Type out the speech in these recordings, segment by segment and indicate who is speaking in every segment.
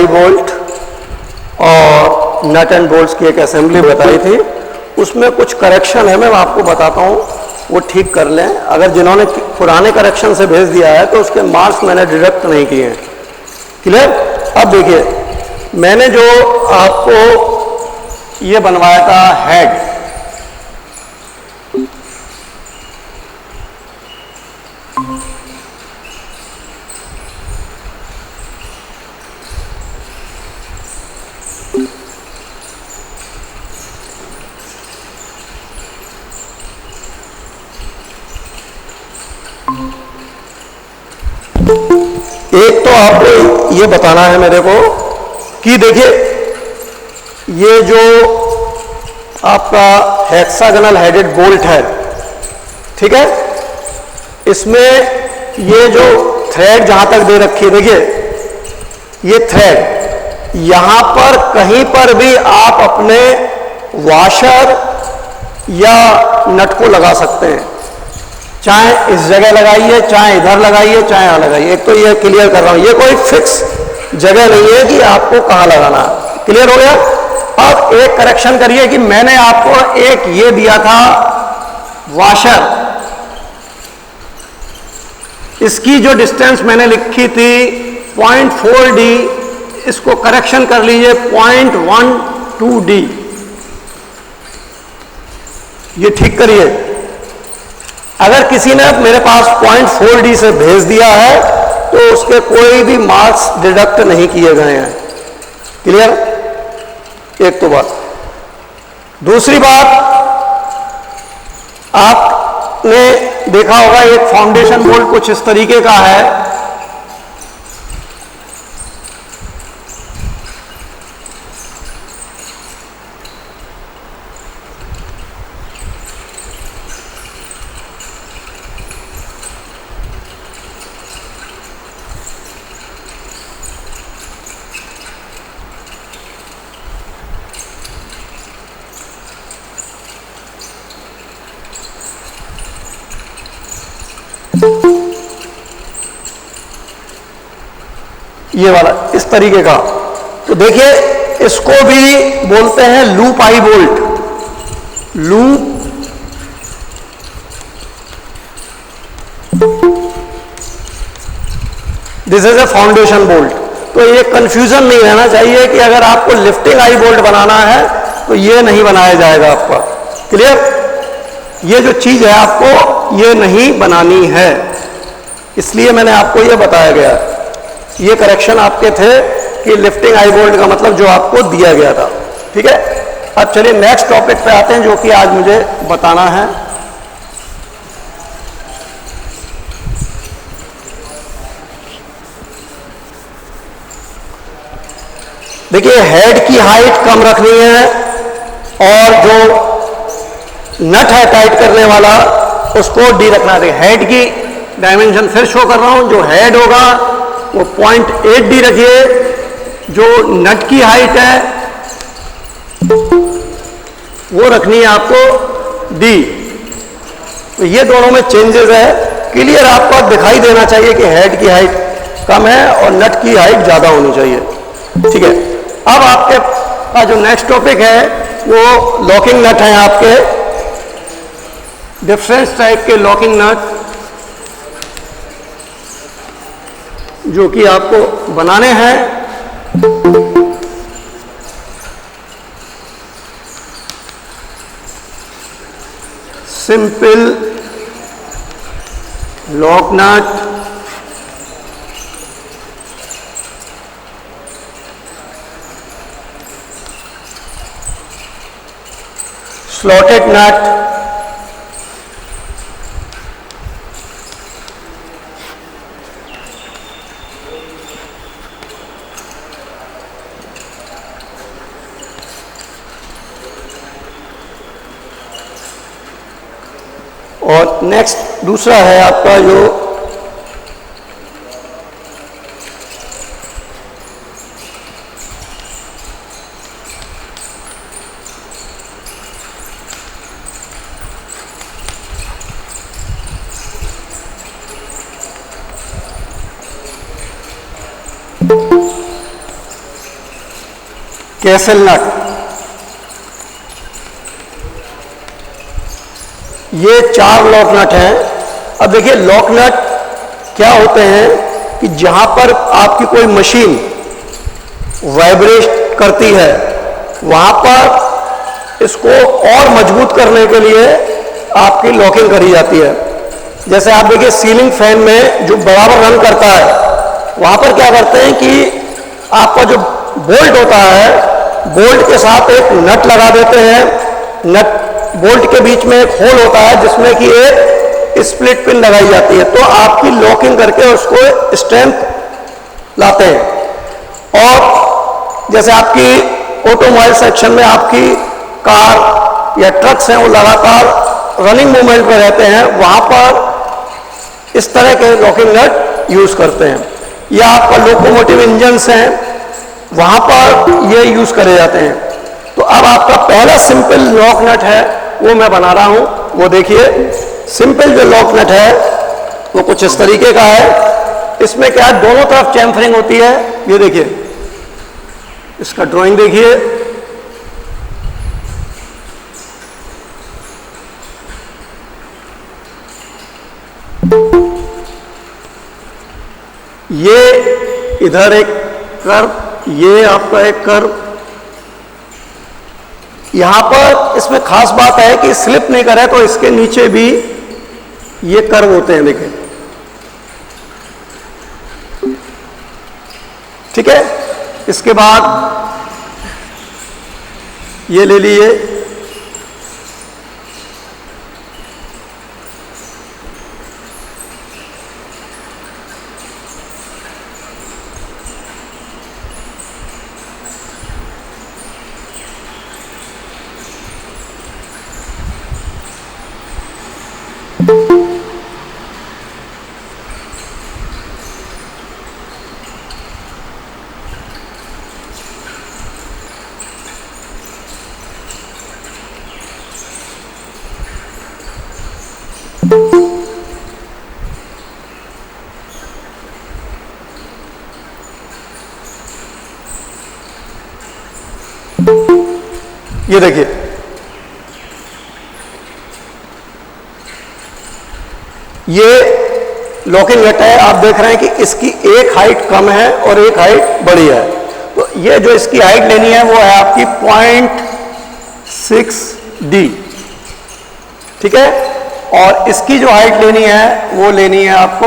Speaker 1: आई bolt और nut and bolts की एक असेंबली बताई थी, उसमें कुछ करेक्शन है, मैं आपको बताता हूँ, वो ठीक कर लें। अगर जिन्होंने पुराने करेक्शन से भेज दिया है तो उसके मार्क्स मैंने डिडक्ट नहीं किए हैं। क्लियर? अब देखिए, मैंने जो आपको ये बनवाया था हेड, एक तो आपको ये बताना है मेरे को कि देखिए, ये जो आपका हेक्सागोनल हेडेड बोल्ट है, ठीक है, इसमें ये जो थ्रेड जहां तक दे रखी है, देखिए ये थ्रेड, यहां पर कहीं पर भी आप अपने वॉशर या नट को लगा सकते हैं, चाहे इस जगह लगाइए, चाहे इधर लगाइए, चाहे यहां लगाइए। एक तो ये क्लियर कर रहा हूं, ये कोई फिक्स जगह नहीं है कि आपको कहां लगाना है। क्लियर हो गया? अब एक करेक्शन करिए कि मैंने आपको एक ये दिया था वॉशर, इसकी जो डिस्टेंस मैंने लिखी थी 0.4D, इसको करेक्शन कर लीजिए 0.12D, ये ठीक करिए। अगर किसी ने मेरे पास 0.4D से भेज दिया है तो उसके कोई भी मार्क्स डिडक्ट नहीं किए गए हैं। क्लियर? एक तो बात। दूसरी बात, आपने देखा होगा एक फाउंडेशन बोल्ट कुछ इस तरीके का है, ये वाला इस तरीके का। तो देखिए, इसको भी बोलते हैं loop I bolt, loop this is A foundation bolt. तो ये कंफ्यूजन नहीं रहना चाहिए कि अगर आपको लिफ्टिंग आई बोल्ट बनाना है तो ये नहीं बनाया जाएगा आपका। क्लियर? ये जो चीज है आपको ये नहीं बनानी है, इसलिए मैंने आपको ये बताया गया। ये करेक्शन आपके थे कि लिफ्टिंग आई बोल्ट का मतलब जो आपको दिया गया था। ठीक है? अब चलिए नेक्स्ट टॉपिक पे आते हैं जो कि आज मुझे बताना है। देखिए, हेड की हाइट कम रखनी है और जो नट है टाइट करने वाला उसको डी रखना है। हेड की डायमेंशन फिर शो कर रहा हूं, जो हेड होगा वो 0.8D रखिए, जो नट की हाइट है वो रखनी है आपको D। तो ये दोनों में चेंजेस है। क्लियर आपको दिखाई देना चाहिए कि हेड की हाइट कम है और नट की हाइट ज्यादा होनी चाहिए। ठीक है? अब आपके का जो नेक्स्ट टॉपिक है वो लॉकिंग नट है। आपके डिफरेंस टाइप के लॉकिंग नट जो कि आपको बनाने हैं। सिंपल लॉक नट, स्लॉटेड नट, और नेक्स्ट दूसरा है आपका जो कैसल नट, ये 4 लॉक नट हैं। अब देखिए लॉक नट क्या होते हैं कि जहां पर आपकी कोई मशीन वाइब्रेट करती है वहां पर इसको और मजबूत करने के लिए आपकी लॉकिंग करी जाती है। जैसे आप देखिए सीलिंग फैन में जो बराबर रन करता है वहां पर क्या करते हैं कि आपका जो बोल्ट होता है, बोल्ट के साथ एक नट लगा देते हैं। नट बोल्ट के बीच में एक होल होता है जिसमें कि एक स्प्लिट पिन लगाई जाती है, तो आपकी लॉकिंग करके उसको स्ट्रेंथ लाते हैं। और जैसे आपकी ऑटोमोबाइल सेक्शन में आपकी कार या ट्रक्स हैं वो लगातार रनिंग मूवमेंट में रहते हैं, वहां पर इस तरह के लॉकिंग नट यूज करते हैं। या आपका लोकोमोटिव इंजन्स हैं वहां पर ये यूज करे जाते हैं। तो अब आपका पहला सिंपल लॉक नट है वो मैं बना रहा हूं। वो देखिए सिंपल जो लॉक नट है वो कुछ इस तरीके का है। इसमें क्या है, दोनों तरफ चैम्फरिंग होती है। ये देखिए इसका ड्राइंग देखिए, ये इधर एक कर्व, ये आपका एक कर्व। यहां पर इसमें खास बात है कि स्लिप नहीं करे तो इसके नीचे भी ये कर्व होते हैं, देखिए ठीक है। इसके बाद ये ले लिए, ये देखिए ये लॉकिंग नट है। आप देख रहे हैं कि इसकी एक हाइट कम है और एक हाइट बड़ी है। तो ये जो इसकी हाइट लेनी है वो है आपकी 0.6D, ठीक है। और इसकी जो हाइट लेनी है वो लेनी है आपको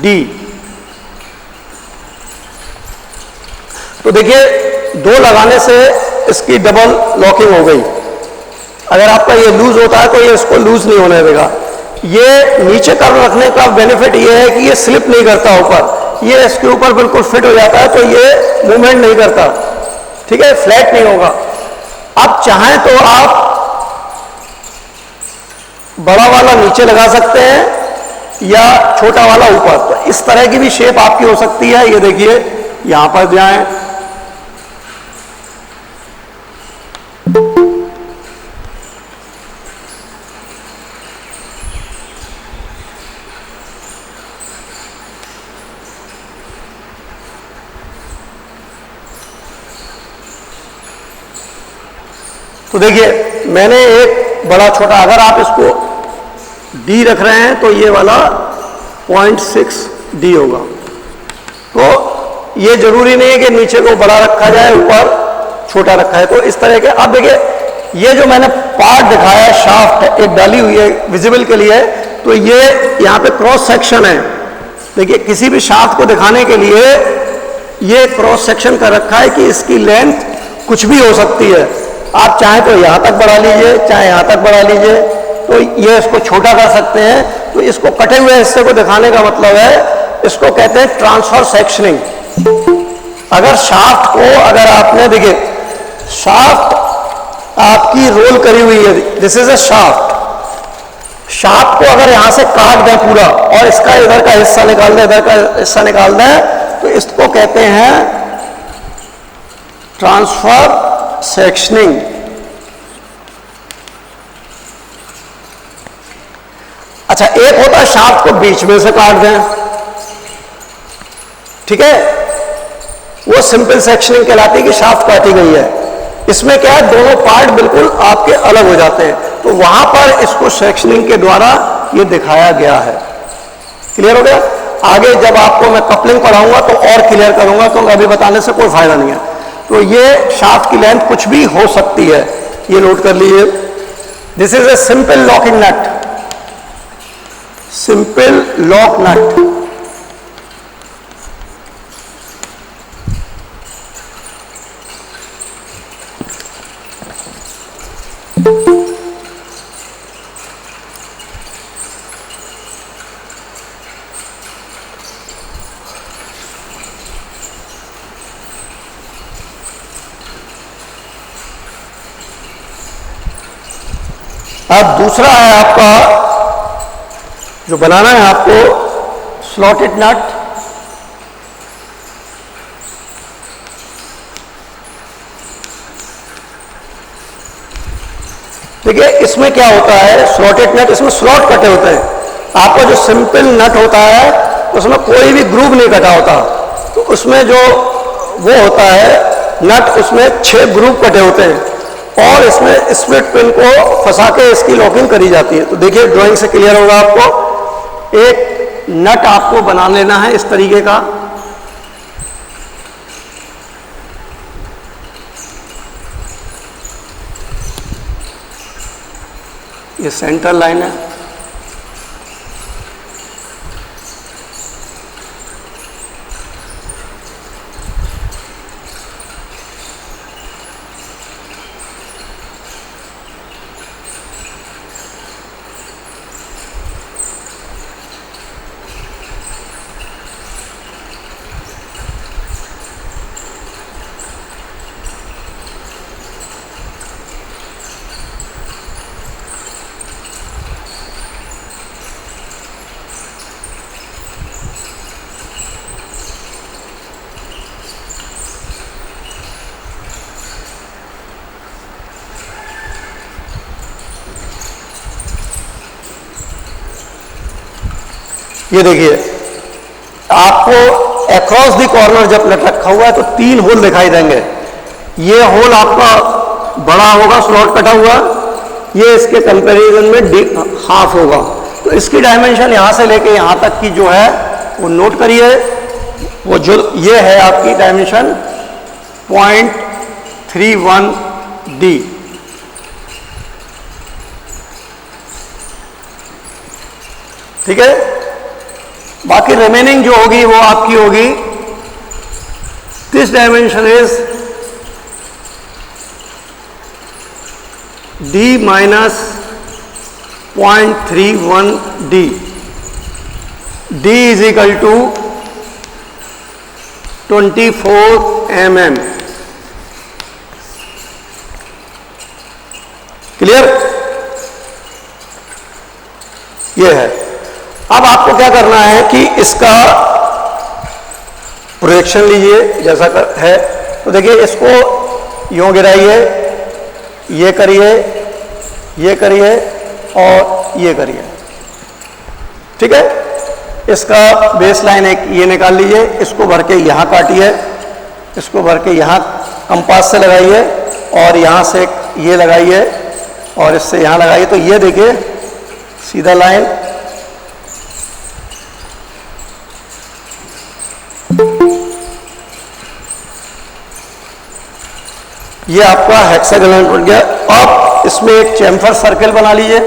Speaker 1: D। तो देखिए दो लगाने से इसकी डबल लॉकिंग हो गई। अगर आपका ये लूज होता है तो ये इसको लूज नहीं होने देगा। ये नीचे कर्व रखने का बेनिफिट ये है कि ये स्लिप नहीं करता ऊपर, ये इसके ऊपर बिल्कुल फिट हो जाता है, तो ये मूवमेंट नहीं करता, ठीक है, फ्लैट नहीं होगा। आप चाहें तो आप बड़ा वाला नीचे लगा सकते हैं या छोटा वाला ऊपर, तो इस तरह की भी शेप आपकी हो सकती है। ये देखिए यहां पर जाएं, तो देखिए मैंने एक बड़ा छोटा, अगर आप इसको D रख रहे हैं तो ये वाला 0.6D होगा। तो ये जरूरी नहीं है कि नीचे को बड़ा रखा जाए ऊपर छोटा रखा है। तो इस तरह के अब देखिए ये जो मैंने पार्ट दिखाया, शाफ्ट एक डाली हुई है विजिबल के लिए, तो ये यहाँ पे क्रॉस सेक्शन है। देखिए किसी भी शाफ्ट को दिखाने के लिए ये क्रॉस सेक्शन कर रखा है कि इसकी लेंथ कुछ भी हो सकती है। आप चाहे तो यहां तक बढ़ा लीजिए, चाहे यहां तक बढ़ा लीजिए, तो ये इसको छोटा कर सकते हैं। तो इसको कटे हुए हिस्से को दिखाने का मतलब है, इसको कहते हैं ट्रांसफर सेक्शनिंग। अगर शाफ्ट को, अगर आपने देखिए शाफ्ट आपकी रोल करी हुई है, this is a shaft. Shaft को अगर यहां से काट दें पूरा और इसका इधर का हिस्सा निकाल दें, इधर का हिस्सा निकाल दें, तो इसको कहते हैं ट्रांसफर सेक्शनिंग। अच्छा, एक होता है शाफ्ट को बीच में से काट दें, ठीक है, वो सिंपल सेक्शनिंग कहलाती है कि शाफ्ट काटी गई है। इसमें क्या है, दोनों पार्ट बिल्कुल आपके अलग हो जाते हैं, तो वहां पर इसको सेक्शनिंग के द्वारा ये दिखाया गया है। क्लियर हो गया? आगे जब आपको मैं कपलिंग पढ़ाऊंगा तो और क्लियर करूंगा, क्योंकि अभी बताने से कोई फायदा नहीं है। तो ये शाफ्ट की लेंथ कुछ भी हो सकती है, ये नोट कर लीजिए। This is a simple locking nut, simple lock nut. अब दूसरा है आपका जो बनाना है आपको, स्लॉटेड नट। देखिए इसमें क्या होता है, स्लॉटेड नट, इसमें स्लॉट कटे होते हैं। आपका जो सिंपल नट होता है उसमें कोई भी ग्रूव नहीं कटा होता, तो उसमें जो वो होता है नट, उसमें 6 ग्रूव कटे होते हैं और इसमें स्प्लिट पिन को फंसा के इसकी लॉकिंग करी जाती है। तो देखिए ड्राइंग से क्लियर होगा आपको। एक नट आपको बना लेना है इस तरीके का, ये सेंटर लाइन है। ये देखिए आपको अक्रॉस द कॉर्नर जब नट रखा हुआ है तो 3 होल दिखाई देंगे। ये होल आपका बड़ा होगा, स्लॉट कटा हुआ, ये इसके कंपैरिजन में हाफ होगा। तो इसकी डायमेंशन यहां से लेके यहां तक की जो है वो नोट करिए। वो जो ये है आपकी डायमेंशन 0.31D। ठीक है, बाकी रिमेनिंग जो होगी वो आपकी होगी, this dimension is D minus 0.31D। D is equal to 24 mm। Clear? ये है। अब आपको क्या करना है कि इसका प्रोजेक्शन लीजिए जैसा है। तो देखिए इसको यूं गिराइए, ये करिए, ये करिए और ये करिए। ठीक है, इसका बेस लाइन एक ये निकाल लीजिए, इसको भर के यहाँ काटिए, इसको भर के यहाँ कंपास से लगाइए और यहाँ से ये लगाइए और इससे यहाँ लगाइए। तो ये देखिए सीधा लाइन, ये आपका हेक्सागोनल बन गया। अब इसमें एक चैम्फर सर्कल बना लीजिए,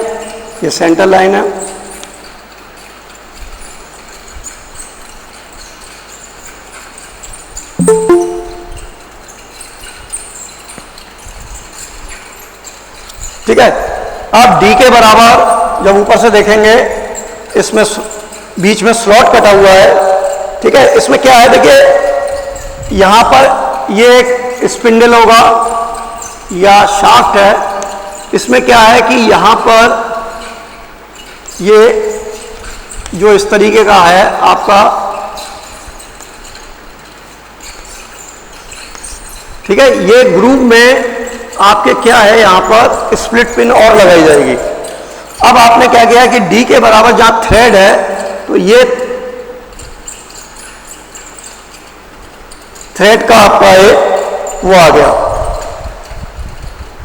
Speaker 1: ये सेंटर लाइन है। ठीक है, अब D के बराबर जब ऊपर से देखेंगे इसमें बीच में स्लॉट कटा हुआ है। ठीक है, इसमें क्या है, देखिए यहां पर ये एक स्पिंडल होगा या शाफ्ट है। इसमें क्या है कि यहां पर ये जो इस तरीके का है आपका, ठीक है, ये ग्रूव में आपके क्या है, यहां पर स्प्लिट पिन और लगाई जाएगी। अब आपने क्या किया कि D के बराबर जहां थ्रेड है तो ये थ्रेड का आपका वो आ गया।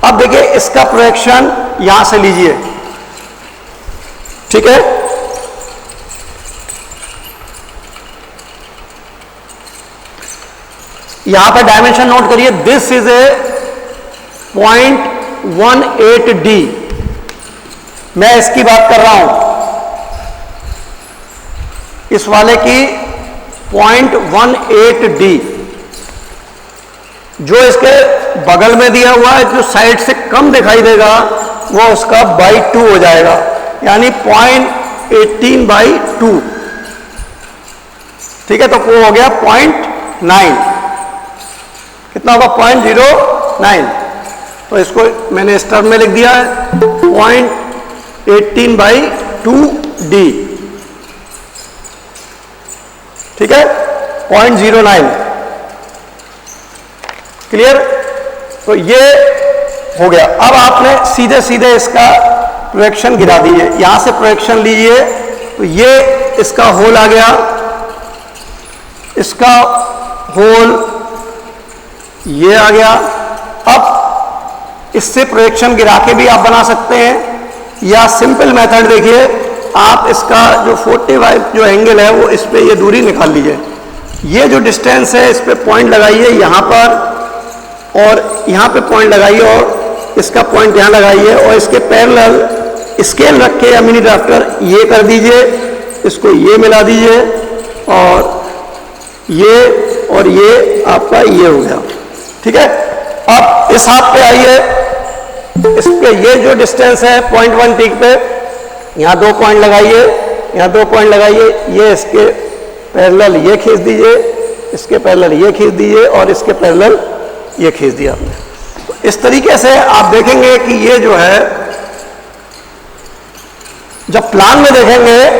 Speaker 1: अब देखिए इसका प्रोजेक्शन यहां से लीजिए, ठीक है। यहां पर डायमेंशन नोट करिए, दिस इज ए 0.18D। मैं इसकी बात कर रहा हूं, इस वाले की 0.18D। जो इसके बगल में दिया हुआ है, जो साइड से कम दिखाई देगा, वो उसका /2 हो जाएगा, यानी 0.18/2। ठीक है, तो वो हो गया 0.9। कितना होगा? 0.09। तो इसको मैंने इस टर्म में लिख दिया है 0.18/2D। ठीक है, 0.09। क्लियर? तो ये हो गया। अब आपने सीधे सीधे इसका प्रोजेक्शन गिरा दीजिए, यहां से प्रोजेक्शन लीजिए, तो ये इसका होल आ गया, इसका होल ये आ गया। अब इससे प्रोजेक्शन गिरा के भी आप बना सकते हैं, या सिंपल मेथड देखिए, आप इसका जो 45 जो एंगल है वो इस पे ये दूरी निकाल लीजिए। ये जो डिस्टेंस है इस पे पॉइंट लगाइए यहां पर, और यहां पे पॉइंट लगाइए, और इसका पॉइंट यहां लगाइए, और इसके पैरेलल स्केल रख के या मिनी ड्राफ्टर ये कर दीजिए, इसको ये मिला दीजिए, और ये आपका ये हो गया। ठीक है, अब इस हाथ पे आइए, इस पे ये जो डिस्टेंस है 0.1 टिक पे, यहां 2 पॉइंट लगाइए, यहां 2 पॉइंट लगाइए, ये इसके पैरेलल ये खींच दीजिए, इसके पैरेलल ये खींच दीजिए, और इसके पैरेलल ये खींच दिया आपने। तो इस तरीके से आप देखेंगे कि ये जो है, जब प्लान में देखेंगे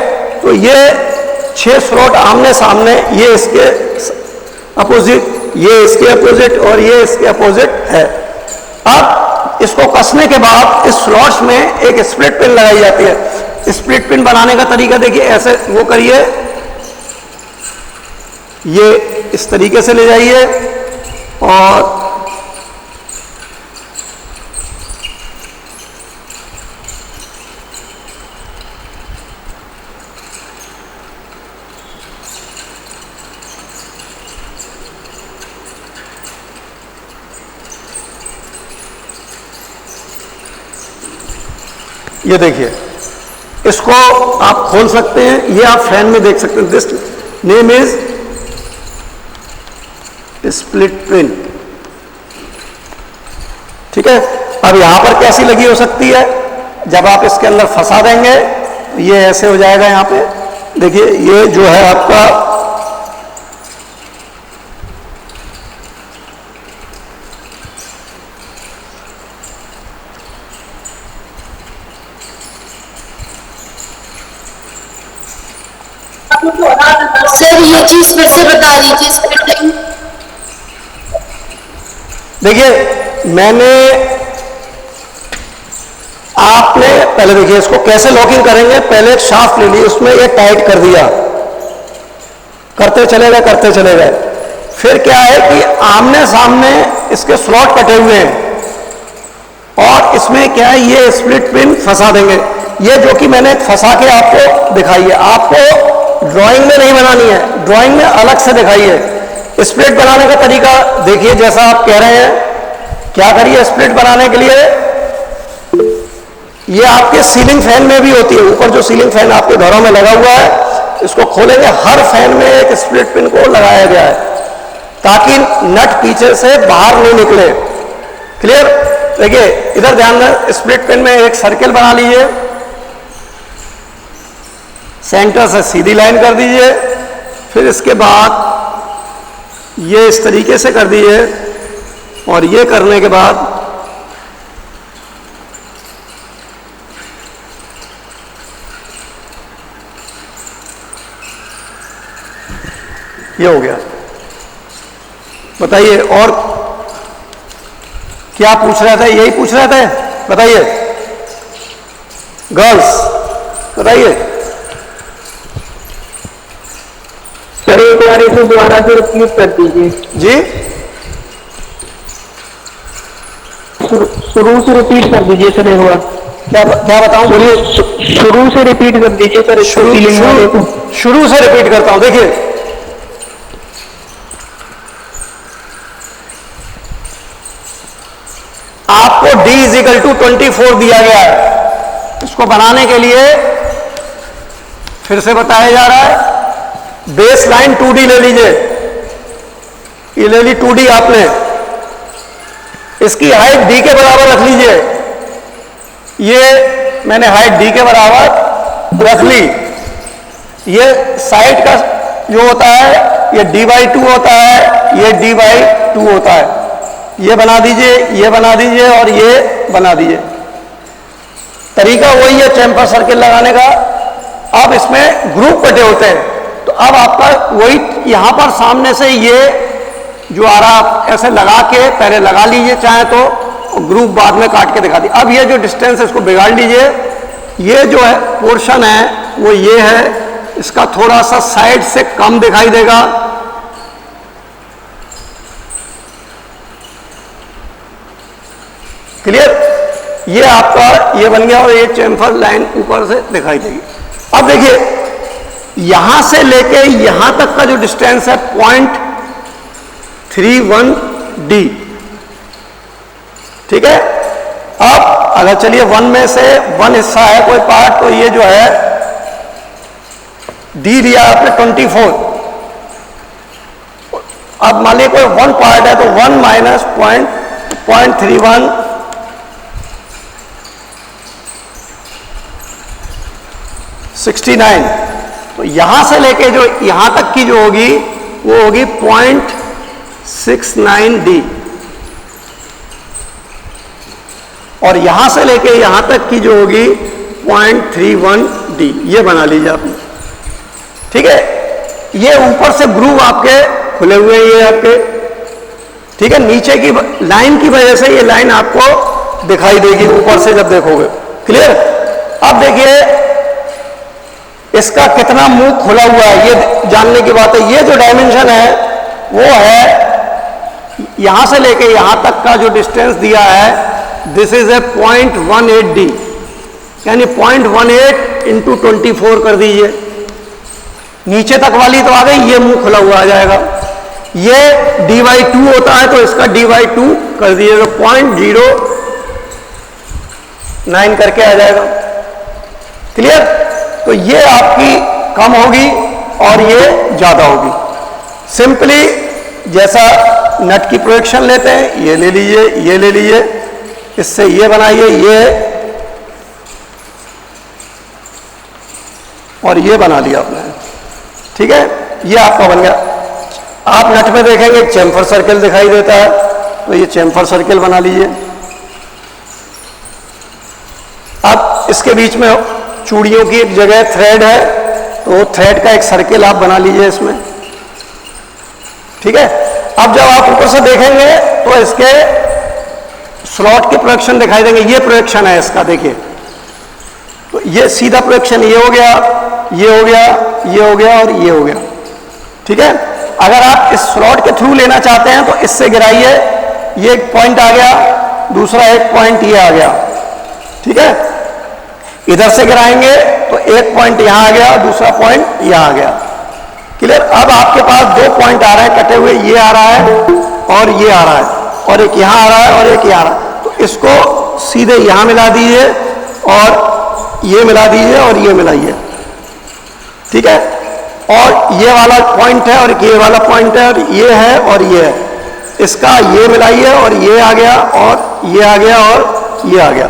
Speaker 1: तो ये 6 स्लॉट आमने सामने, ये इसके अपोजिट, ये इसके अपोजिट, और ये इसके अपोजिट है। अब इसको कसने के बाद इस स्लॉट्स में एक स्प्लिट पिन लगाई जाती है। स्प्लिट पिन बनाने का तरीका देखिए, ऐसे वो करिए, ये इस तरीके से ले जाइए, और ये देखिए, इसको आप खोल सकते हैं, ये आप फैन में देख सकते हैं। This name is split pin. ठीक है, अब यहां पर कैसी लगी हो सकती है, जब आप इसके अंदर फंसा देंगे तो ये ऐसे हो जाएगा। यहां पे देखिए, ये जो है आपका
Speaker 2: सर, ये चीज फिर से बता दीजिए।
Speaker 1: देखिए, मैंने आपने पहले देखिए इसको कैसे लॉकिंग करेंगे। पहले एक शाफ्ट ले ली, उसमें ये टाइट कर दिया, करते चले गए। फिर क्या है कि आमने सामने इसके स्लॉट कटे हुए हैं, और इसमें क्या है, ये स्प्लिट पिन फंसा देंगे। ये जो कि मैंने फंसा के आपको दिखाई है, आपको ड्राइंग में नहीं बनानी है, ड्राइंग में अलग से दिखाइए। स्प्लिट बनाने का तरीका देखिए, जैसा आप कह रहे हैं। क्या करिए स्प्लिट बनाने के लिए, ये आपके सीलिंग फैन में भी होती है, ऊपर जो सीलिंग फैन आपके घरों में लगा हुआ है, इसको खोलेंगे, हर फैन में एक स्प्लिट पिन को लगाया गया है, ताकि नट पीछे से बाहर नहीं निकले। क्लियर? देखिए इधर ध्यान दें, स्प्लिट पिन में एक सर्किल बना लीजिए, सेंटर से सीधी लाइन कर दीजिए, फिर इसके बाद ये इस तरीके से कर दीजिए, और ये करने के बाद ये हो गया। बताइए और क्या पूछ रहे थे? यही पूछ रहे थे, बताइए गर्ल्स, बताइए।
Speaker 3: सर एक बार इसे दोबारा से रिपीट कर दीजिए।
Speaker 1: जी,
Speaker 3: शुरू से रिपीट कर दीजिए सर एक बार।
Speaker 1: क्या क्या बताऊं?
Speaker 3: शुरू से रिपीट कर दीजिए सर।
Speaker 1: शुरू से रिपीट करता हूं। देखिए, आपको d इजिकल टू 24 दिया गया है। इसको बनाने के लिए फिर से बताया जा रहा है, बेस लाइन 2D ले लीजिए। ये ले ली 2D आपने, इसकी हाइट d के बराबर रख लीजिए। ये मैंने हाइट d के बराबर रख ली। ये साइड का जो होता है ये d/2 होता है, ये d/2 होता है। ये बना दीजिए, ये बना दीजिए और ये बना दीजिए। तरीका वही है चैम्फर सर्किल लगाने का। अब इसमें ग्रुप कटे होते हैं, तो अब आपका वही यहां पर सामने से ये जो आ रहा, आप ऐसे लगा के पहले लगा लीजिए चाहे तो, ग्रुप बाद में काट के दिखा दी। अब ये जो डिस्टेंस है इसको बिगाड़ लीजिए। ये जो है पोर्शन है वो ये है, इसका थोड़ा सा साइड से कम दिखाई देगा। क्लियर? ये आपका ये बन गया और ये चैम्फर लाइन ऊपर से दिखाई देगी। अब देखिए, यहां से लेके यहां तक का जो डिस्टेंस है 0.31D, ठीक है। अब अगर चलिए 1 में से 1 हिस्सा है कोई पार्ट, तो ये जो है D दिया आपने 24। अब मान लीजिए कोई 1 पार्ट है तो 1 माइनस 0.31 69। तो यहां से लेके जो यहां तक की जो होगी वो होगी 0.69D, और यहां से लेके यहां तक की जो होगी 0.31D। ये बना लीजिए आपने, ठीक है। ये ऊपर से ग्रूव आपके खुले हुए हैं, ये आपके, ठीक है। नीचे की लाइन की वजह से ये लाइन आपको दिखाई देगी ऊपर से जब देखोगे। क्लियर? अब देखिए इसका कितना मुंह खुला हुआ है ये जानने की बात है। ये जो डायमेंशन है वो है यहां से लेके यहां तक का जो डिस्टेंस दिया है, दिस इज ए 0.18D, यानी 0.18 इंटू 24 कर दीजिए। नीचे तक वाली तो आ गई, ये मुंह खुला हुआ आ जाएगा। ये d/2 होता है तो इसका d/2 कर दीजिए तो 0.09 करके आ जाएगा। क्लियर? तो ये आपकी कम होगी और ये ज्यादा होगी। सिंपली जैसा नट की प्रोजेक्शन लेते हैं, ये ले लीजिए, ये ले लीजिए, इससे ये बनाइए, ये और ये बना लिया आपने, ठीक है। ये आपका बन गया। आप नट में देखेंगे एक चैम्फर सर्किल दिखाई देता है, तो ये चैम्फर सर्किल बना लीजिए। अब इसके बीच में चूड़ियों की एक जगह थ्रेड है, तो थ्रेड का एक सर्किल आप बना लीजिए इसमें, ठीक है। अब जब आप ऊपर से देखेंगे तो इसके स्लॉट के प्रोजेक्शन दिखाई देंगे। ये प्रोजेक्शन है इसका, देखिए। तो ये सीधा प्रोजेक्शन ये हो गया, ये हो गया, ये हो गया और ये हो गया, ठीक है। अगर आप इस स्लॉट के थ्रू लेना चाहते हैं तो इससे गिराइए, ये एक पॉइंट आ गया, दूसरा एक पॉइंट ये आ गया, ठीक है। इधर से गिराएंगे तो एक पॉइंट यहां आ गया, दूसरा पॉइंट यहां आ गया। क्लियर? अब आपके पास 2 पॉइंट आ रहे हैं कटे हुए, ये आ रहा है और ये आ रहा है, और एक यहां आ रहा है और एक यहां आ रहा है। तो इसको सीधे यहां मिला दीजिए और ये मिला दीजिए और ये मिलाइए, ठीक है। और ये वाला पॉइंट है और ये वाला पॉइंट है और ये है और ये है, इसका ये मिलाइए और ये आ गया और ये आ गया और ये आ गया।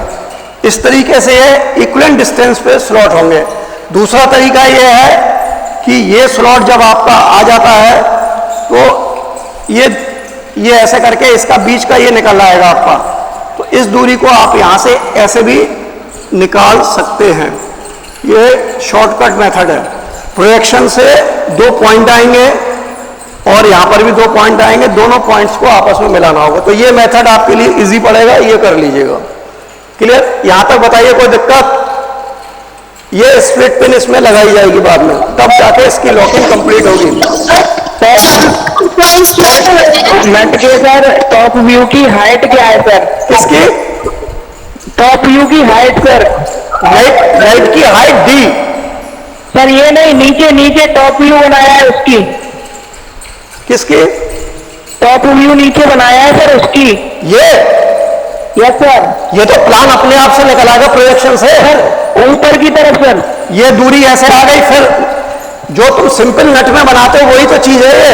Speaker 1: इस तरीके से ये इक्विवेलेंट डिस्टेंस पे स्लॉट होंगे। दूसरा तरीका ये है कि ये स्लॉट जब आपका आ जाता है तो ये ऐसे करके इसका बीच का ये निकल आएगा आपका, तो इस दूरी को आप यहां से ऐसे भी निकाल सकते हैं। ये शॉर्टकट मेथड है। प्रोजेक्शन से 2 पॉइंट आएंगे और यहां पर भी 2 पॉइंट आएंगे, दोनों पॉइंट्स को आपस में मिलाना होगा। तो ये मेथड आपके लिए इजी पड़ेगा, ये कर लीजिएगा। क्लियर? यहां तक बताइए, कोई दिक्कत? ये स्प्लिट पिन इसमें लगाई जाएगी बाद में, तब जाके इसकी लॉकिंग कंप्लीट होगी।
Speaker 2: पॉइंट्स प्लॉट हो रहे हैं।
Speaker 3: नट के सर टॉप व्यू की हाइट क्या है सर?
Speaker 1: इसकी
Speaker 3: टॉप व्यू की हाइट सर?
Speaker 1: हाइट की हाइट डी।
Speaker 3: सर ये नहीं, नीचे नीचे टॉप व्यू बनाया है उसकी।
Speaker 1: किसकी?
Speaker 3: टॉप व्यू नीचे बनाया है सर उसकी।
Speaker 1: ये
Speaker 3: यस सर।
Speaker 1: ये तो प्लान अपने आप से निकल आएगा प्रोजेक्शन से।
Speaker 3: ऊपर की तरफ सर।
Speaker 1: ये दूरी ऐसे आ गई, फिर जो तुम सिंपल नट में बनाते हो वही तो चीज है ये।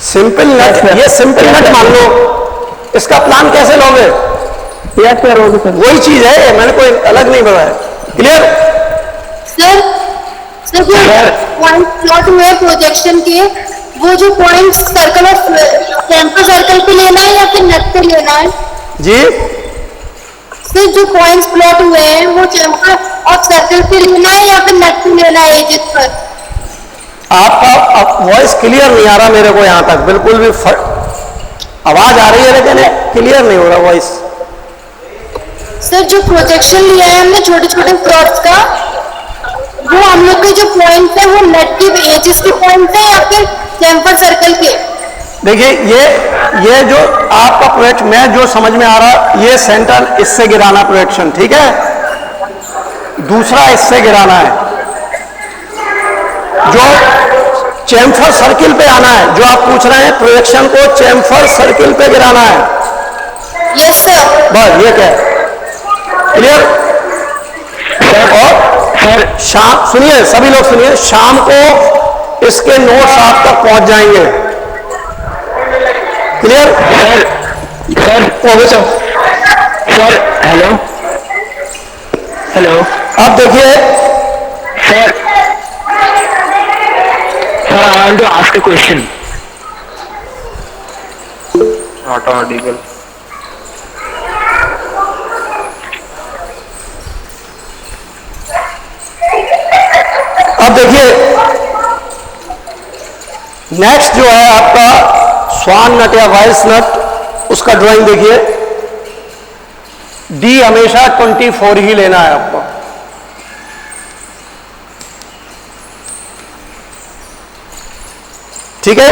Speaker 1: सिंपल नट, ये सिंपल नट मान लो, इसका प्लान कैसे लोगे?
Speaker 3: यस सर,
Speaker 1: वही चीज है ये, मैंने कोई अलग नहीं बताया। क्लियर?
Speaker 2: सर सर जो पॉइंट प्लॉट हुए प्रोजेक्शन के, वो जो point circle of chamfer circle पे लेना है या फिर नट पे लेना है?
Speaker 1: जी
Speaker 2: सर जो पॉइंट्स प्लॉट हुए हैं वो चैम्फर ऑफ सर्कल पे लेना है या फिर नट पे लेना है एजेस पर?
Speaker 1: आपका वॉइस क्लियर नहीं आ रहा मेरे को यहां तक, बिल्कुल भी आवाज आ रही है लेकिन क्लियर नहीं हो रहा वॉइस।
Speaker 2: सर जो प्रोजेक्शन लिया है हमने छोटे छोटे प्लॉट्स का, वो हम लोग के जो पॉइंट है वो नेट के एजेस के पॉइंट है या फिर चैम्फर सर्कल के?
Speaker 1: देखिए ये जो आपका प्रोजेक्ट में जो समझ में आ रहा, ये सेंटर इससे गिराना प्रोजेक्शन, ठीक है, दूसरा इससे गिराना है, जो चैम्फर सर्किल पे आना है, जो आप पूछ रहे हैं प्रोजेक्शन को चैम्फर सर्किल पे गिराना है।
Speaker 2: Yes sir.
Speaker 1: बस ये क्या है, क्लियर? और फिर शाम, सुनिए सभी लोग सुनिए, शाम को इसके नोट्स आप तक पहुंच जाएंगे। क्लियर? Sir
Speaker 3: hello hello.
Speaker 1: अब देखिए
Speaker 3: sir I want to ask a question. Not audible.
Speaker 1: अब देखिए नेक्स्ट जो है आपका स्वान नट या वाइस नट, उसका ड्राइंग देखिए। डी हमेशा 24 ही लेना है आपको। ठीक है?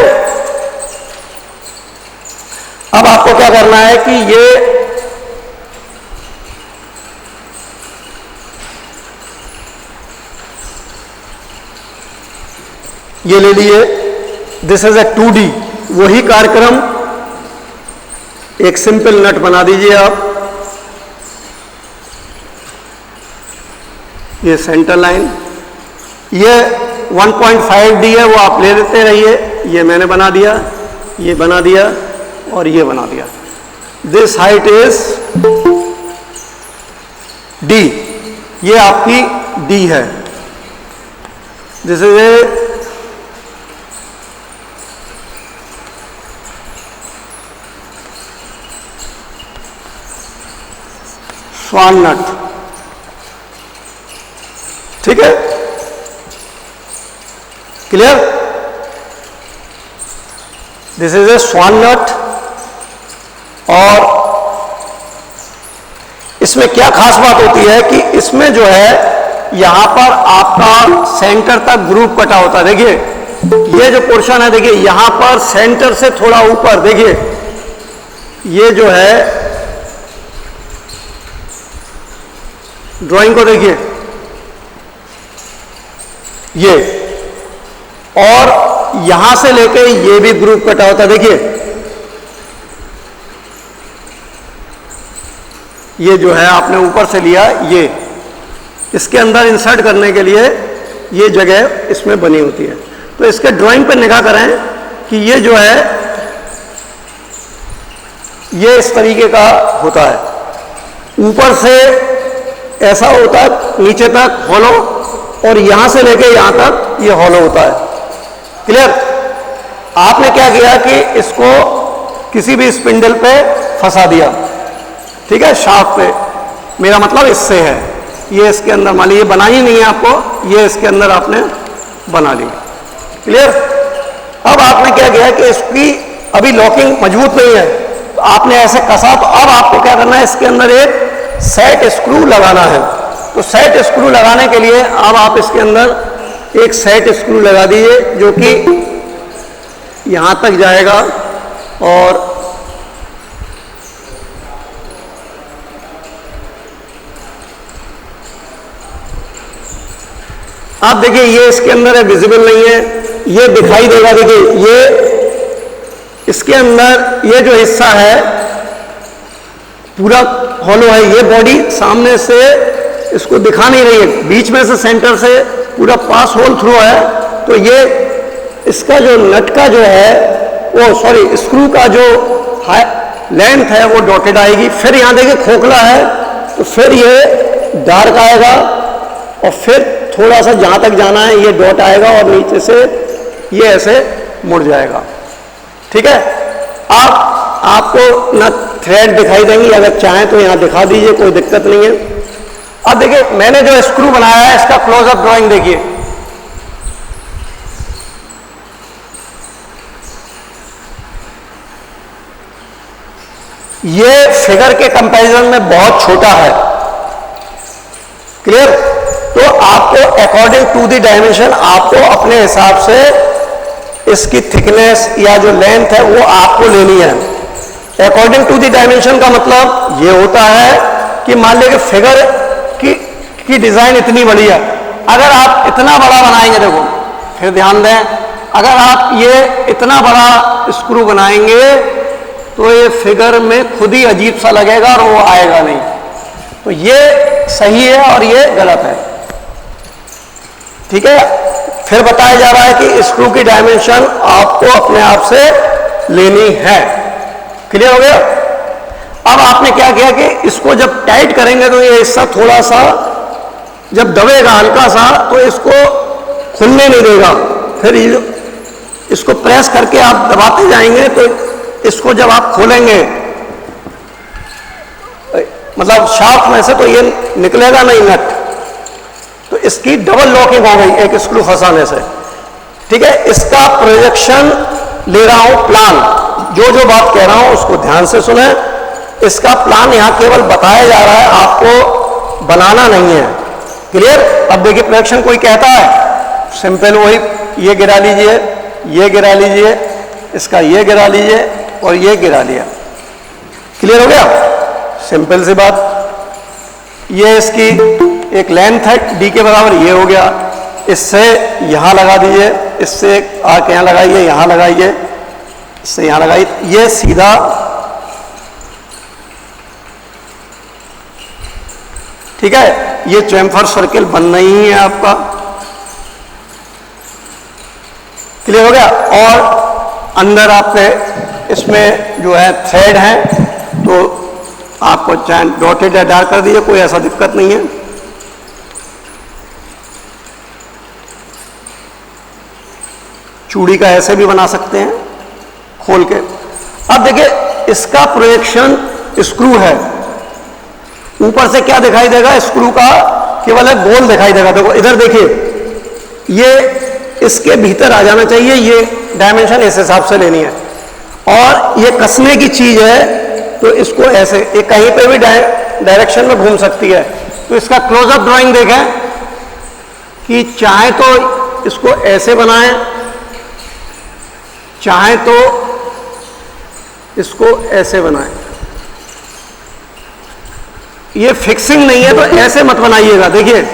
Speaker 1: अब आपको क्या करना है कि ये ले लिए, दिस इज ए 2D, वही कार्यक्रम एक सिंपल नट बना दीजिए आप। ये सेंटर लाइन, ये 1.5D है, वो आप ले लेते रहिए। ये मैंने बना दिया, ये बना दिया और ये बना दिया। दिस हाइट इज D, ये आपकी D है। दिस इज ए स्वान नट, ठीक है? क्लियर? दिस इज ए स्वान नट। और इसमें क्या खास बात होती है कि इसमें जो है यहां पर आपका सेंटर तक ग्रुप कटा होता है। देखिए ये जो पोर्शन है, देखिए यहां पर सेंटर से थोड़ा ऊपर, देखिए ये जो है, ड्राइंग को देखिए, ये, और यहां से लेके ये भी ग्रुप कटा होता है। देखिए ये जो है आपने ऊपर से लिया, ये इसके अंदर इंसर्ट करने के लिए ये जगह इसमें बनी होती है। तो इसके ड्राइंग पे निगाह करें कि ये जो है ये इस तरीके का होता है, ऊपर से ऐसा होता है, नीचे तक हॉलो, और यहां से लेके यहां तक ये हॉलो होता है। क्लियर? आपने क्या किया कि इसको किसी भी स्पिंडल पे फंसा दिया, ठीक है, शाफ्ट पे, मेरा मतलब इससे है, ये इसके अंदर मान लीजिए, बना ही नहीं है आपको, ये इसके अंदर आपने बना ली। क्लियर? अब आपने क्या किया कि इसकी अभी लॉकिंग मजबूत नहीं है, तो आपने ऐसे कसा, तो अब आपको क्या करना है, इसके अंदर एक सेट स्क्रू लगाना है। तो सेट स्क्रू लगाने के लिए अब आप इसके अंदर एक सेट स्क्रू लगा दीजिए जो कि यहां तक जाएगा और आप देखिए ये इसके अंदर है, विजिबल नहीं है, ये दिखाई देगा। देखिए ये इसके अंदर ये जो हिस्सा है पूरा हॉलो है, ये बॉडी सामने से इसको दिखा नहीं रही है, बीच में से सेंटर से पूरा पास होल थ्रू है। तो ये इसका जो नट का जो है वो सॉरी स्क्रू का जो लेंथ है वो डॉटेड आएगी। फिर यहां देखिए खोखला है तो फिर ये डार्क आएगा और फिर थोड़ा सा जहां तक जाना है ये डॉट आएगा और नीचे से ये ऐसे मुड़ जाएगा। ठीक है, आपको ना थ्रेड दिखाई देंगी, अगर चाहें तो यहां दिखा दीजिए, कोई दिक्कत नहीं है। अब देखिए मैंने जो स्क्रू बनाया है इसका क्लोजअप ड्राइंग देखिए। ये फिगर के कंपैरिजन में बहुत छोटा है। क्लियर? तो आपको अकॉर्डिंग टू द डायमेंशन आपको अपने हिसाब से इसकी थिकनेस या जो लेंथ है वो आपको लेनी है। अकॉर्डिंग टू द डायमेंशन का मतलब ये होता है कि मान लीजिए फिगर की डिजाइन इतनी बड़ी है, अगर आप इतना बड़ा बनाएंगे, देखो फिर ध्यान दें, अगर आप ये इतना बड़ा स्क्रू बनाएंगे तो ये फिगर में खुद ही अजीब सा लगेगा और वो आएगा नहीं। तो ये सही है और ये गलत है। ठीक है, फिर बताया जा रहा है कि स्क्रू की डायमेंशन आपको अपने आप से लेनी है। क्लियर हो गया? अब आपने क्या किया कि इसको जब टाइट करेंगे तो ये हिस्सा थोड़ा सा जब दबेगा हल्का सा तो इसको खुलने नहीं देगा। फिर इसको प्रेस करके आप दबाते जाएंगे तो इसको जब आप खोलेंगे मतलब शाफ्ट में से तो ये निकलेगा नहीं नट। तो इसकी डबल लॉकिंग हो गई एक स्क्रू फंसाने से। ठीक है, इसका प्रोजेक्शन ले रहा हूं प्लान, जो बात कह रहा हूं उसको ध्यान से सुने। इसका प्लान यहां केवल बताया जा रहा है, आपको बनाना नहीं है। क्लियर? अब देखिए प्रोजेक्शन कोई कहता है सिंपल वही, ये गिरा लीजिए, ये गिरा लीजिए, इसका ये गिरा लीजिए और ये गिरा लिया। क्लियर हो गया? सिंपल सी बात। ये इसकी एक लेंथ है डी के बराबर, ये हो गया। इससे यहां लगा दीजिए, इससे आके यहां लगाइए, यहां लगाइए, इससे यहां लगाइए, ये सीधा ठीक है। ये चैम्फर सर्किल बनना ही है आपका। क्लियर हो गया? और अंदर आपके इसमें जो है थ्रेड है तो आपको चाहे डॉटेड या डार्क कर दीजिए, कोई ऐसा दिक्कत नहीं है। चूड़ी का ऐसे भी बना सकते हैं खोल के। अब देखिए इसका प्रोजेक्शन स्क्रू है, ऊपर से क्या दिखाई देगा, स्क्रू का केवल एक गोल दिखाई देगा। देखो इधर देखिए, ये इसके भीतर आ जाना चाहिए, ये डायमेंशन इस हिसाब से लेनी है। और ये कसने की चीज है तो इसको ऐसे ये कहीं पे भी डायरेक्शन में घूम सकती है। तो इसका क्लोजअप ड्राइंग देखें कि चाहे तो इसको ऐसे बनाएं, चाहे तो इसको ऐसे बनाएं। ये फिक्सिंग नहीं है तो ऐसे मत बनाइएगा। देखिए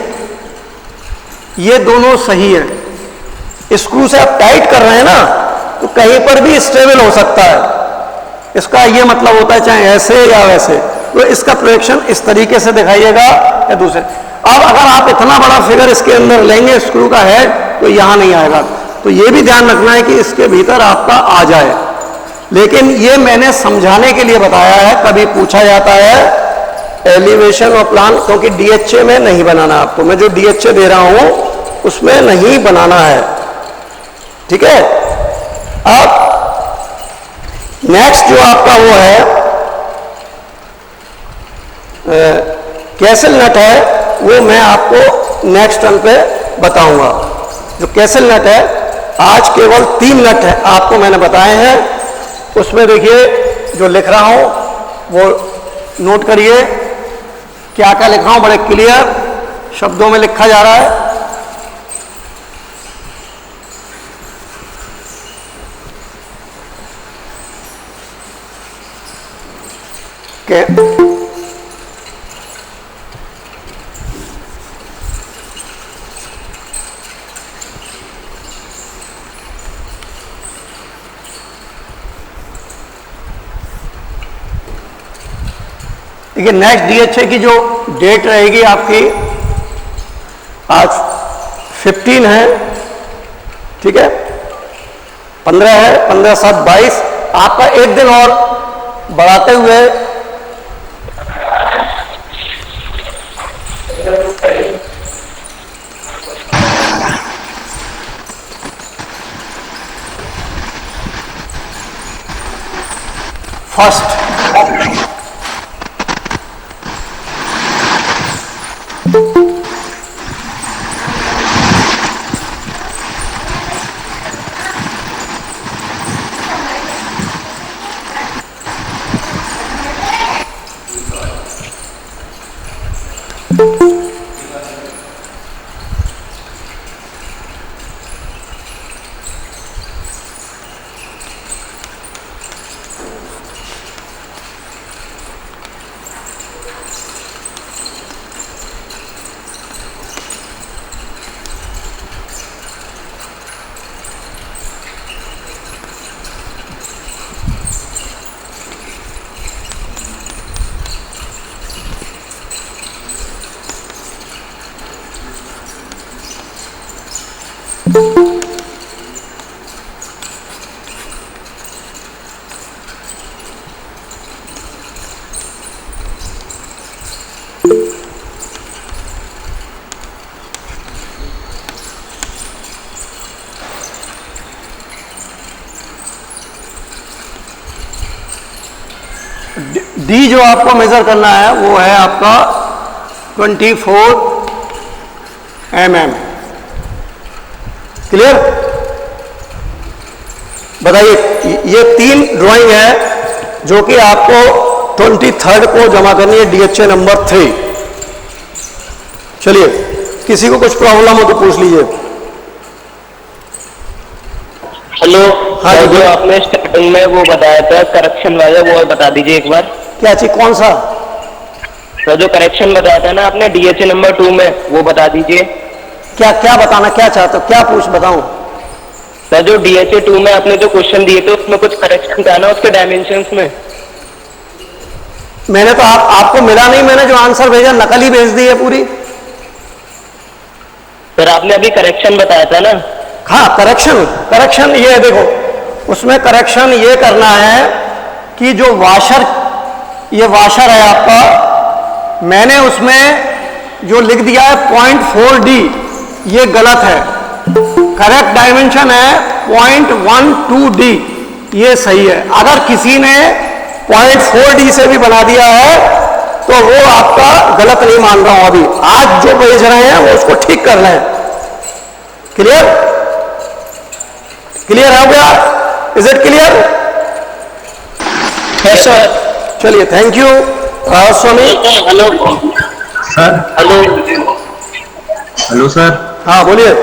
Speaker 1: ये दोनों सही है। स्क्रू से आप टाइट कर रहे हैं ना तो कहीं पर भी स्टेबल हो सकता है, इसका ये मतलब होता है चाहे ऐसे या वैसे। तो इसका प्रोजेक्शन इस तरीके से दिखाइएगा या दूसरे। अब अगर आप इतना बड़ा फिगर इसके अंदर लेंगे स्क्रू का हेड तो यहां नहीं आएगा। तो ये भी ध्यान रखना है कि इसके भीतर आपका आ जाए। लेकिन ये मैंने समझाने के लिए बताया है, कभी पूछा जाता है एलिवेशन और प्लान, क्योंकि डीएचए में नहीं बनाना आपको। मैं जो डीएचए दे रहा हूं उसमें नहीं बनाना है। ठीक है। अब नेक्स्ट जो आपका वो है कैसल नट है, वो मैं आपको नेक्स्ट टर्न पे बताऊंगा। जो कैसल नट है, आज केवल 3 नट है आपको मैंने बताए हैं। उसमें देखिए जो लिख रहा हूं वो नोट करिए, क्या क्या लिख रहा हूं बड़े क्लियर। शब्दों में लिखा जा रहा है। देखिए नेक्स्ट डीएचए की जो डेट रहेगी आपकी, आज 15 है, ठीक है, 15 है, 15 7 22, आपका एक दिन और बढ़ाते हुए फर्स्ट डी जो आपको मेजर करना है वो है आपका 24 mm। क्लियर? बताइए, ये 3 ड्राइंग है जो कि आपको 23 को जमा करनी है, डीएचए नंबर 3। चलिए, किसी को कुछ प्रॉब्लम हो तो पूछ लीजिए।
Speaker 3: हेलो,
Speaker 1: हाँ जी,
Speaker 3: जो आपने स्टार्टिंग में वो बताया था करेक्शन वाला, वो बता दीजिए एक बार।
Speaker 1: क्या चीज, कौन सा?
Speaker 3: तो जो करेक्शन बताया था ना आपने डीएचए नंबर 2 में, वो बता दीजिए।
Speaker 1: क्या क्या बताना क्या चाहते हो, क्या पूछ बताऊं?
Speaker 3: तो जो डीएचए 2 में आपने जो क्वेश्चन दिए थे उसमें कुछ करेक्शन था ना उसके डायमेंशंस में।
Speaker 1: मैंने तो आपको मिला नहीं, मैंने जो आंसर भेजा नकल ही भेज दी है पूरी।
Speaker 3: फिर आपने अभी करेक्शन बताया था ना।
Speaker 1: हाँ, करेक्शन ये है, देखो उसमें करेक्शन ये करना है कि जो वाशर, ये वाशर है आपका, मैंने उसमें जो लिख दिया है 0.4D, ये गलत है। करेक्ट डायमेंशन है 0.12D, ये सही है। अगर किसी ने 0.4D से भी बना दिया है तो वो आपका गलत नहीं मान रहा हूं। अभी आज जो भेज रहे हैं वो उसको ठीक कर रहे हैं। क्लियर? क्लियर हो गया? Is it clear?
Speaker 3: Yes sir.
Speaker 1: चलिए, thank you Rahat Swami.
Speaker 3: Hello
Speaker 4: sir. Hello sir.
Speaker 1: हाँ बोलिए।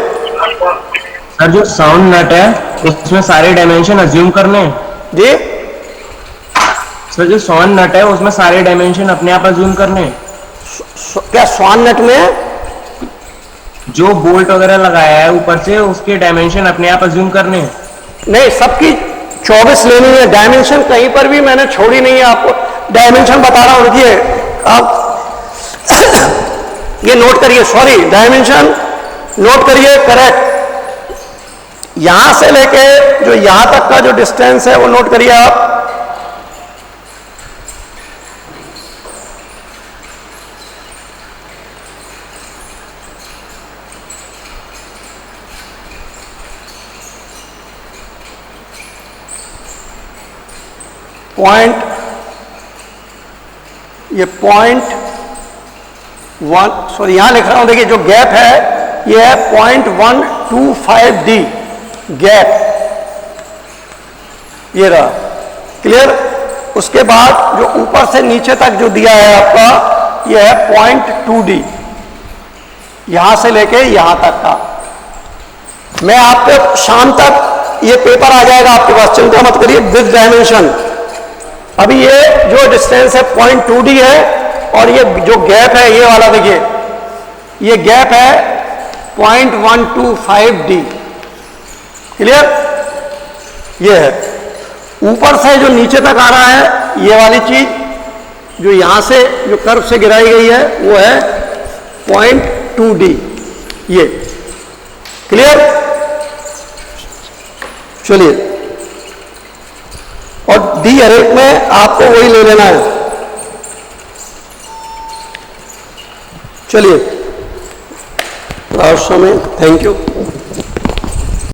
Speaker 4: सर, जो साउंड नट है उसमें सारे डायमेंशन अज्यूम करने हैं।
Speaker 1: जी
Speaker 4: सर, जो साउंड नट है उसमें सारे डायमेंशन अपने आप अज्यूम करने हैं।
Speaker 1: क्या स्वान नट में
Speaker 4: जो बोल्ट वगैरह लगाया है ऊपर से उसके डायमेंशन अपने आप अज्यूम करने हैं?
Speaker 1: नहीं, सबकी 24 लेनी है। डायमेंशन कहीं पर भी मैंने छोड़ी नहीं है, आपको डायमेंशन बता रहा हूं। रुकिए, आप ये नोट करिए, सॉरी, डायमेंशन नोट करिए। करेक्ट, यहां से लेके जो यहां तक का जो डिस्टेंस है वो नोट करिए आप। ये 0.1, सॉरी यहां लिख रहा हूं, देखिए जो गैप है ये है 0.125D गैप, ये रहा। क्लियर? उसके बाद जो ऊपर से नीचे तक जो दिया है आपका ये है 0.2D। यहां से लेके यहां तक का। मैं आपको शाम तक ये पेपर आ जाएगा आपके पास, चिंता मत करिए, विद डायमेंशन। अभी ये जो डिस्टेंस है 0.2d है, और ये जो गैप है ये वाला देखिए, ये गैप है 0.125d। क्लियर? ये है। ऊपर से जो नीचे तक आ रहा है ये वाली चीज, जो यहां से जो कर्व से गिराई गई है वो है 0.2d। ये क्लियर? चलिए, और डी हरेक में आपको वही ले लेना है। चलिए, थैंक यू।